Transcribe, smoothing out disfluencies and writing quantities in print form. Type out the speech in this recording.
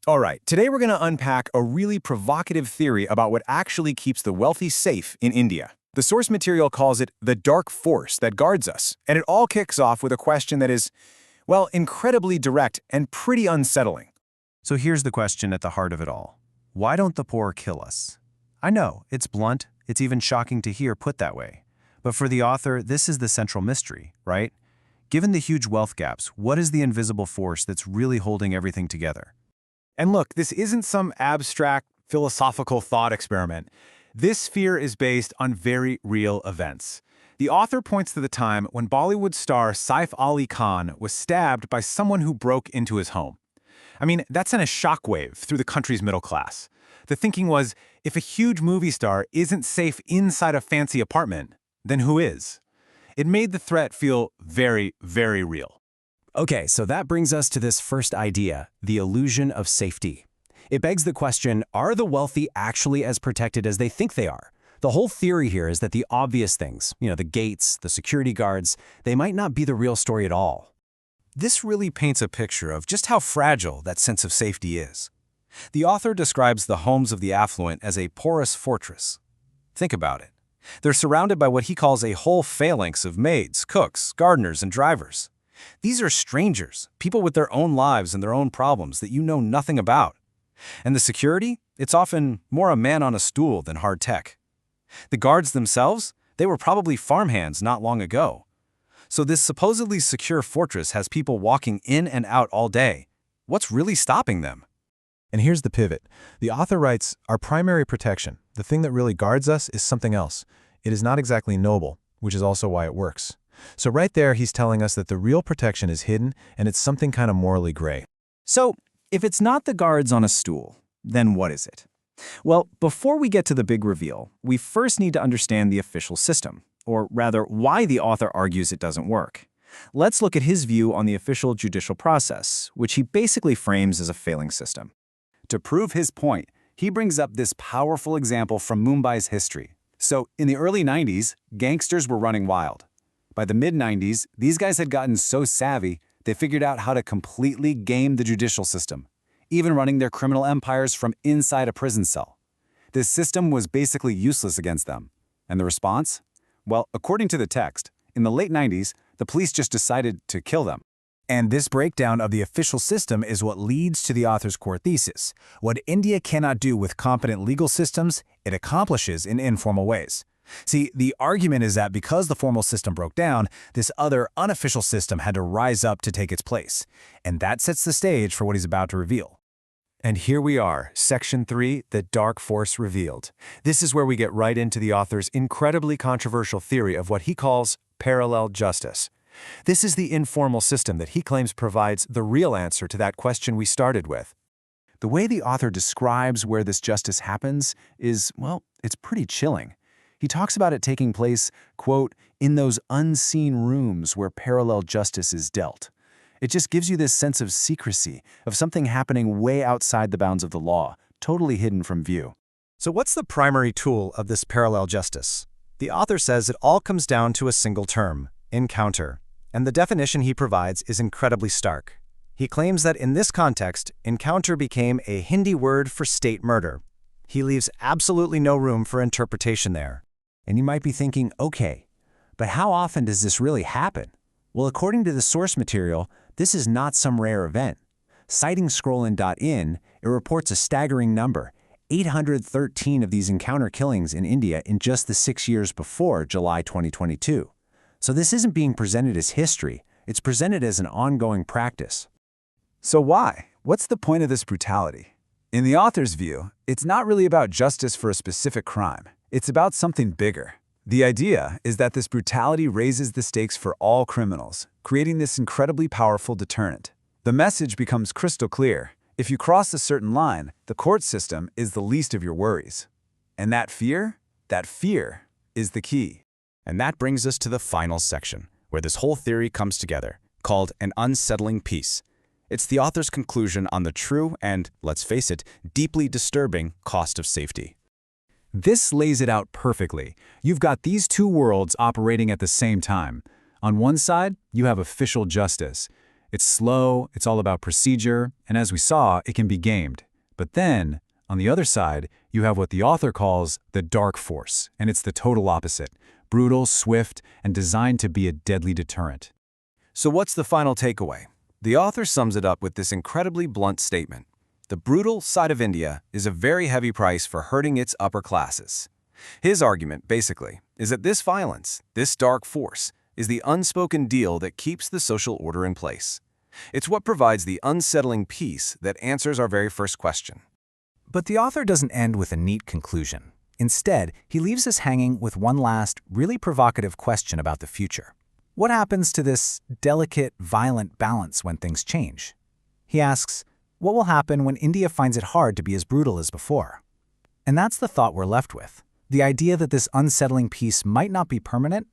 All right, today we're going to unpack a really provocative theory about what actually keeps the wealthy safe in India. The source material calls it the dark force that guards us, and it all kicks off with a question that is, well, incredibly direct and pretty unsettling. So here's the question at the heart of it all. Why don't the poor kill us? I know, it's blunt, it's even shocking to hear put that way. But for the author, this is the central mystery, right? Given the huge wealth gaps, what is the invisible force that's really holding everything together? And look, this isn't some abstract philosophical thought experiment. This fear is based on very real events. The author points to the time when Bollywood star Saif Ali Khan was stabbed by someone who broke into his home. I mean, that sent a shockwave through the country's middle class. The thinking was, if a huge movie star isn't safe inside a fancy apartment, then who is? It made the threat feel very, very real. Okay, so that brings us to this first idea, the illusion of safety. It begs the question, are the wealthy actually as protected as they think they are? The whole theory here is that the obvious things, the gates, the security guards, they might not be the real story at all. This really paints a picture of just how fragile that sense of safety is. The author describes the homes of the affluent as a porous fortress. Think about it. They're surrounded by what he calls a whole phalanx of maids, cooks, gardeners, and drivers. These are strangers, people with their own lives and their own problems that you know nothing about. And the security? It's often more a man on a stool than hard tech. The guards themselves? They were probably farmhands not long ago. So this supposedly secure fortress has people walking in and out all day. What's really stopping them? And here's the pivot. The author writes, our primary protection, the thing that really guards us, is something else. It is not exactly noble, which is also why it works. So right there, he's telling us that the real protection is hidden, and it's something kind of morally gray. So, if it's not the guards on a stool, then what is it? Well, before we get to the big reveal, we first need to understand the official system, or rather, why the author argues it doesn't work. Let's look at his view on the official judicial process, which he basically frames as a failing system. To prove his point, he brings up this powerful example from Mumbai's history. So, in the early 90s, gangsters were running wild. By the mid-90s, these guys had gotten so savvy, they figured out how to completely game the judicial system, even running their criminal empires from inside a prison cell. This system was basically useless against them. And the response? Well, according to the text, in the late 90s, the police just decided to kill them. And this breakdown of the official system is what leads to the author's core thesis. What India cannot do with competent legal systems, it accomplishes in informal ways. See, the argument is that because the formal system broke down, this other unofficial system had to rise up to take its place. And that sets the stage for what he's about to reveal. And here we are, Section 3, The Dark Force Revealed. This is where we get right into the author's incredibly controversial theory of what he calls parallel justice. This is the informal system that he claims provides the real answer to that question we started with. The way the author describes where this justice happens is, well, it's pretty chilling. He talks about it taking place, quote, in those unseen rooms where parallel justice is dealt. It just gives you this sense of secrecy, of something happening way outside the bounds of the law, totally hidden from view. So what's the primary tool of this parallel justice? The author says it all comes down to a single term, encounter. And the definition he provides is incredibly stark. He claims that in this context, encounter became a Hindi word for state murder. He leaves absolutely no room for interpretation there. And you might be thinking, okay, but how often does this really happen? Well, according to the source material, this is not some rare event. Citing scrollin.in, it reports a staggering number, 813 of these encounter killings in India in just the 6 years before July 2022. So this isn't being presented as history, it's presented as an ongoing practice. So why? What's the point of this brutality? In the author's view, it's not really about justice for a specific crime. It's about something bigger. The idea is that this brutality raises the stakes for all criminals, creating this incredibly powerful deterrent. The message becomes crystal clear. If you cross a certain line, the court system is the least of your worries. And that fear is the key. And that brings us to the final section, where this whole theory comes together, called an unsettling piece. It's the author's conclusion on the true and, let's face it, deeply disturbing cost of safety. This lays it out perfectly. You've got these two worlds operating at the same time. On one side, you have official justice, It's slow, it's all about procedure, and as we saw, it can be gamed. But then, on the other side, you have what the author calls the dark force, and it's the total opposite: brutal, swift, and designed to be a deadly deterrent. So what's the final takeaway? The author sums it up with this incredibly blunt statement. The brutal side of India is a very heavy price for hurting its upper classes. His argument, basically, is that this violence, this dark force, is the unspoken deal that keeps the social order in place. It's what provides the unsettling peace that answers our very first question. But the author doesn't end with a neat conclusion. Instead, he leaves us hanging with one last, really provocative question about the future. What happens to this delicate, violent balance when things change? He asks, what will happen when India finds it hard to be as brutal as before? And that's the thought we're left with. The idea that this unsettling peace might not be permanent,